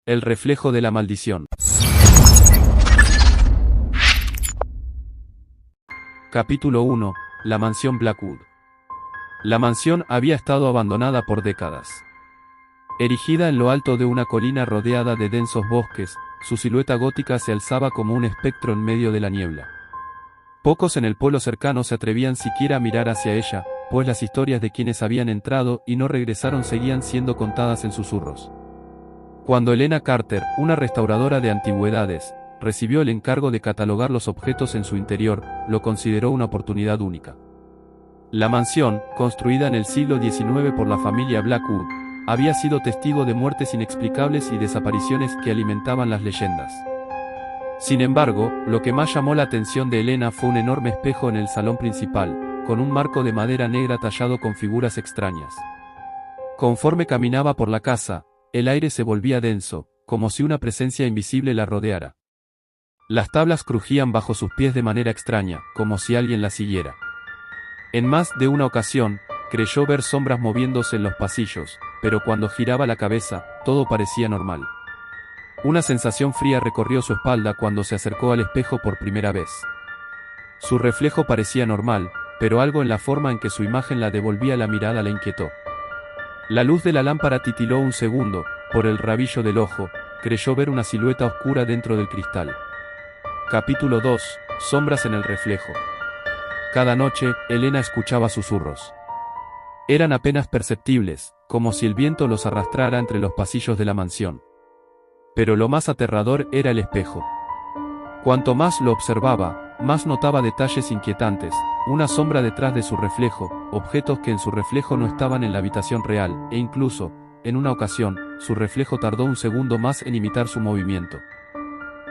El reflejo de la maldición. Capítulo 1. La mansión Blackwood. La mansión había estado abandonada por décadas. Erigida en lo alto de una colina rodeada de densos bosques, su silueta gótica se alzaba como un espectro en medio de la niebla. Pocos en el pueblo cercano se atrevían siquiera a mirar hacia ella, pues las historias de quienes habían entrado y no regresaron seguían siendo contadas en susurros. Cuando Elena Carter, una restauradora de antigüedades, recibió el encargo de catalogar los objetos en su interior, lo consideró una oportunidad única. La mansión, construida en el siglo XIX por la familia Blackwood, había sido testigo de muertes inexplicables y desapariciones que alimentaban las leyendas. Sin embargo, lo que más llamó la atención de Elena fue un enorme espejo en el salón principal, con un marco de madera negra tallado con figuras extrañas. Conforme caminaba por la casa, el aire se volvía denso, como si una presencia invisible la rodeara. Las tablas crujían bajo sus pies de manera extraña, como si alguien la siguiera. En más de una ocasión, creyó ver sombras moviéndose en los pasillos, pero cuando giraba la cabeza, todo parecía normal. Una sensación fría recorrió su espalda cuando se acercó al espejo por primera vez. Su reflejo parecía normal, pero algo en la forma en que su imagen la devolvía la mirada la inquietó. La luz de la lámpara titiló un segundo, por el rabillo del ojo, creyó ver una silueta oscura dentro del cristal. Capítulo 2. Sombras en el reflejo. Cada noche, Elena escuchaba susurros. Eran apenas perceptibles, como si el viento los arrastrara entre los pasillos de la mansión. Pero lo más aterrador era el espejo. Cuanto más lo observaba, más notaba detalles inquietantes, una sombra detrás de su reflejo, objetos que en su reflejo no estaban en la habitación real, e incluso, en una ocasión, su reflejo tardó un segundo más en imitar su movimiento.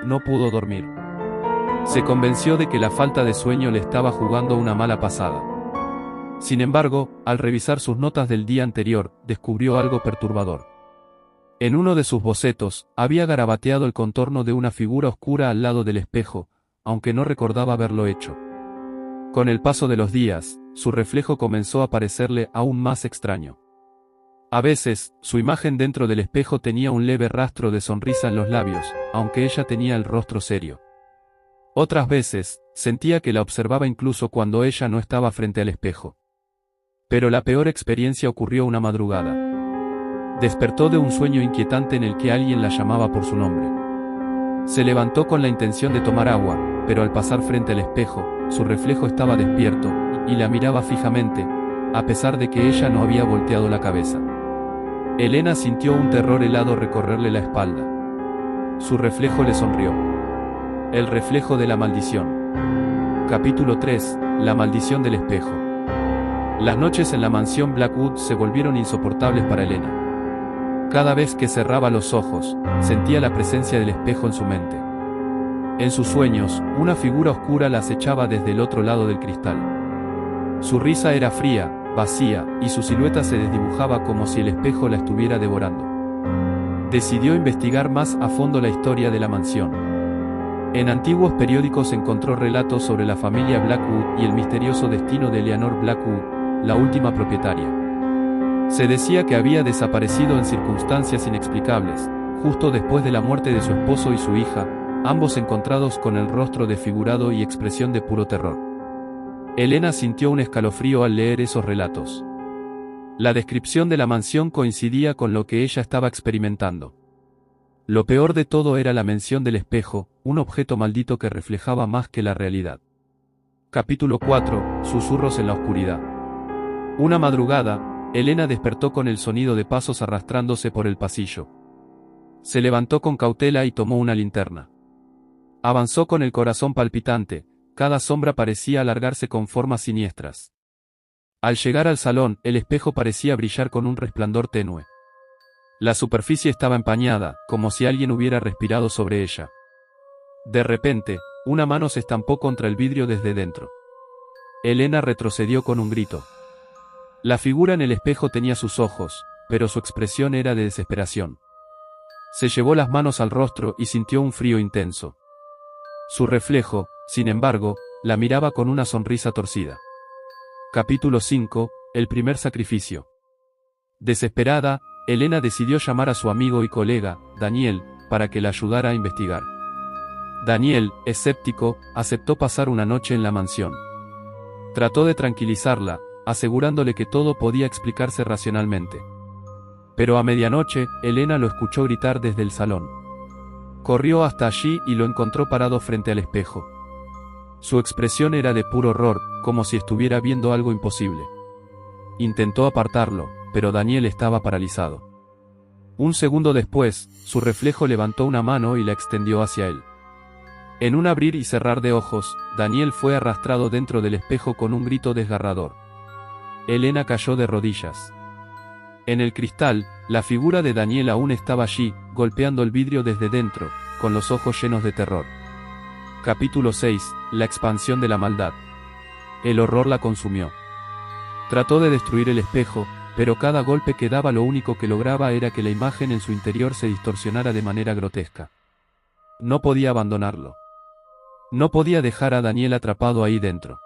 No pudo dormir. Se convenció de que la falta de sueño le estaba jugando una mala pasada. Sin embargo, al revisar sus notas del día anterior, descubrió algo perturbador. En uno de sus bocetos, había garabateado el contorno de una figura oscura al lado del espejo, aunque no recordaba haberlo hecho. Con el paso de los días, su reflejo comenzó a parecerle aún más extraño. A veces, su imagen dentro del espejo tenía un leve rastro de sonrisa en los labios, aunque ella tenía el rostro serio. Otras veces, sentía que la observaba incluso cuando ella no estaba frente al espejo. Pero la peor experiencia ocurrió una madrugada. Despertó de un sueño inquietante en el que alguien la llamaba por su nombre. Se levantó con la intención de tomar agua, pero al pasar frente al espejo, su reflejo estaba despierto, y la miraba fijamente, a pesar de que ella no había volteado la cabeza. Elena sintió un terror helado recorrerle la espalda. Su reflejo le sonrió. El reflejo de la maldición. Capítulo 3. La maldición del espejo. Las noches en la mansión Blackwood se volvieron insoportables para Elena. Cada vez que cerraba los ojos, sentía la presencia del espejo en su mente. En sus sueños, una figura oscura la acechaba desde el otro lado del cristal. Su risa era fría, vacía, y su silueta se desdibujaba como si el espejo la estuviera devorando. Decidió investigar más a fondo la historia de la mansión. En antiguos periódicos encontró relatos sobre la familia Blackwood y el misterioso destino de Eleanor Blackwood, la última propietaria. Se decía que había desaparecido en circunstancias inexplicables, justo después de la muerte de su esposo y su hija, ambos encontrados con el rostro desfigurado y expresión de puro terror. Elena sintió un escalofrío al leer esos relatos. La descripción de la mansión coincidía con lo que ella estaba experimentando. Lo peor de todo era la mención del espejo, un objeto maldito que reflejaba más que la realidad. Capítulo 4. Susurros en la oscuridad. Una madrugada, Elena despertó con el sonido de pasos arrastrándose por el pasillo. Se levantó con cautela y tomó una linterna. Avanzó con el corazón palpitante, cada sombra parecía alargarse con formas siniestras. Al llegar al salón, el espejo parecía brillar con un resplandor tenue. La superficie estaba empañada, como si alguien hubiera respirado sobre ella. De repente, una mano se estampó contra el vidrio desde dentro. Elena retrocedió con un grito. La figura en el espejo tenía sus ojos, pero su expresión era de desesperación. Se llevó las manos al rostro y sintió un frío intenso. Su reflejo, sin embargo, la miraba con una sonrisa torcida. Capítulo 5. El primer sacrificio. Desesperada, Elena decidió llamar a su amigo y colega, Daniel, para que la ayudara a investigar. Daniel, escéptico, aceptó pasar una noche en la mansión. Trató de tranquilizarla, asegurándole que todo podía explicarse racionalmente. Pero a medianoche, Elena lo escuchó gritar desde el salón. Corrió hasta allí y lo encontró parado frente al espejo. Su expresión era de puro horror, como si estuviera viendo algo imposible. Intentó apartarlo, pero Daniel estaba paralizado. Un segundo después, su reflejo levantó una mano y la extendió hacia él. En un abrir y cerrar de ojos, Daniel fue arrastrado dentro del espejo con un grito desgarrador. Elena cayó de rodillas. En el cristal, la figura de Daniel aún estaba allí, golpeando el vidrio desde dentro, con los ojos llenos de terror. Capítulo 6. La expansión de la maldad. El horror la consumió. Trató de destruir el espejo, pero cada golpe que daba lo único que lograba era que la imagen en su interior se distorsionara de manera grotesca. No podía abandonarlo. No podía dejar a Daniel atrapado ahí dentro.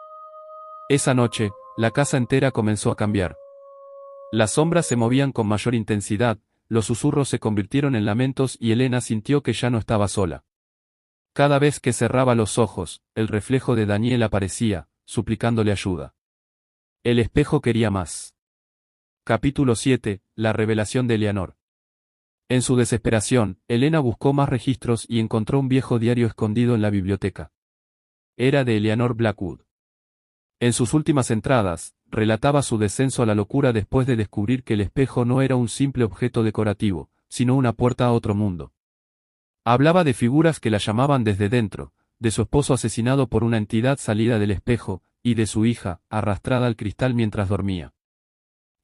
Esa noche, la casa entera comenzó a cambiar. Las sombras se movían con mayor intensidad, los susurros se convirtieron en lamentos y Elena sintió que ya no estaba sola. Cada vez que cerraba los ojos, el reflejo de Daniel aparecía, suplicándole ayuda. El espejo quería más. Capítulo 7. La revelación de Eleanor. En su desesperación, Elena buscó más registros y encontró un viejo diario escondido en la biblioteca. Era de Eleanor Blackwood. En sus últimas entradas, relataba su descenso a la locura después de descubrir que el espejo no era un simple objeto decorativo, sino una puerta a otro mundo. Hablaba de figuras que la llamaban desde dentro, de su esposo asesinado por una entidad salida del espejo, y de su hija, arrastrada al cristal mientras dormía.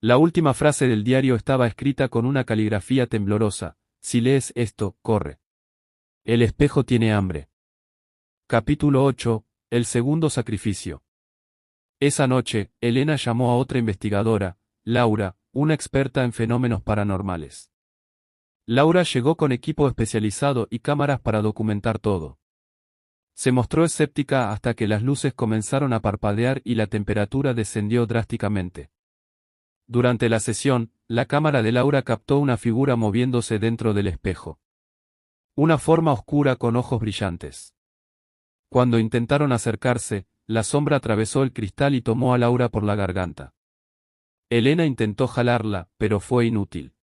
La última frase del diario estaba escrita con una caligrafía temblorosa: si lees esto, corre. El espejo tiene hambre. Capítulo 8. El segundo sacrificio. Esa noche, Elena llamó a otra investigadora, Laura, una experta en fenómenos paranormales. Laura llegó con equipo especializado y cámaras para documentar todo. Se mostró escéptica hasta que las luces comenzaron a parpadear y la temperatura descendió drásticamente. Durante la sesión, la cámara de Laura captó una figura moviéndose dentro del espejo. Una forma oscura con ojos brillantes. Cuando intentaron acercarse, la sombra atravesó el cristal y tomó a Laura por la garganta. Elena intentó jalarla, pero fue inútil.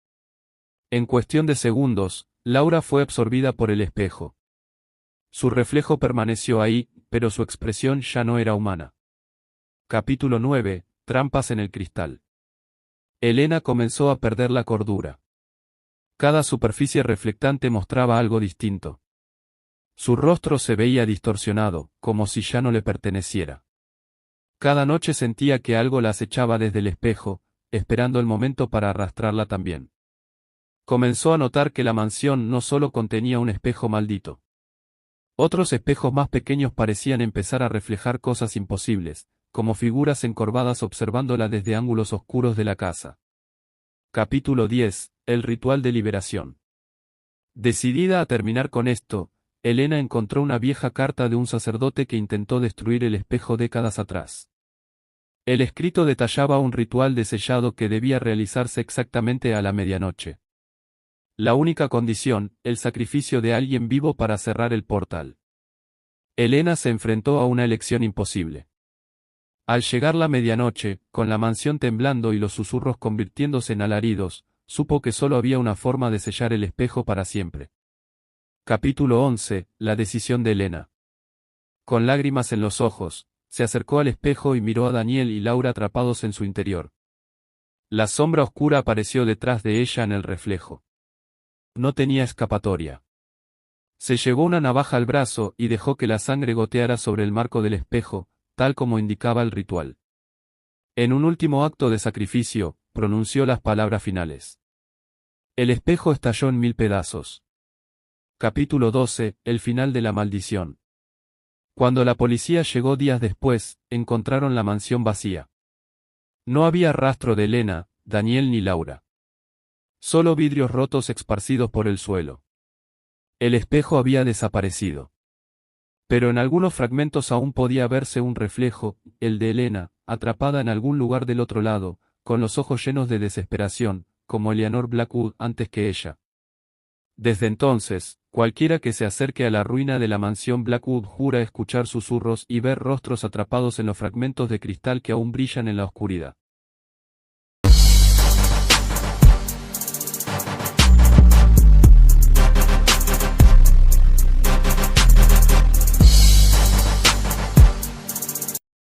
En cuestión de segundos, Laura fue absorbida por el espejo. Su reflejo permaneció ahí, pero su expresión ya no era humana. Capítulo 9. Trampas en el cristal. Elena comenzó a perder la cordura. Cada superficie reflectante mostraba algo distinto. Su rostro se veía distorsionado, como si ya no le perteneciera. Cada noche sentía que algo la acechaba desde el espejo, esperando el momento para arrastrarla también. Comenzó a notar que la mansión no solo contenía un espejo maldito. Otros espejos más pequeños parecían empezar a reflejar cosas imposibles, como figuras encorvadas observándola desde ángulos oscuros de la casa. Capítulo 10. El ritual de liberación. Decidida a terminar con esto, Elena encontró una vieja carta de un sacerdote que intentó destruir el espejo décadas atrás. El escrito detallaba un ritual de sellado que debía realizarse exactamente a la medianoche. La única condición, el sacrificio de alguien vivo para cerrar el portal. Elena se enfrentó a una elección imposible. Al llegar la medianoche, con la mansión temblando y los susurros convirtiéndose en alaridos, supo que solo había una forma de sellar el espejo para siempre. Capítulo 11. La decisión de Elena. Con lágrimas en los ojos, se acercó al espejo y miró a Daniel y Laura atrapados en su interior. La sombra oscura apareció detrás de ella en el reflejo. No tenía escapatoria. Se llevó una navaja al brazo y dejó que la sangre goteara sobre el marco del espejo, tal como indicaba el ritual. En un último acto de sacrificio, pronunció las palabras finales. El espejo estalló en 1000 pedazos. Capítulo 12. El final de la maldición. Cuando la policía llegó días después, encontraron la mansión vacía. No había rastro de Elena, Daniel ni Laura. Solo vidrios rotos esparcidos por el suelo. El espejo había desaparecido. Pero en algunos fragmentos aún podía verse un reflejo, el de Elena, atrapada en algún lugar del otro lado, con los ojos llenos de desesperación, como Eleanor Blackwood antes que ella. Desde entonces, cualquiera que se acerque a la ruina de la mansión Blackwood jura escuchar susurros y ver rostros atrapados en los fragmentos de cristal que aún brillan en la oscuridad.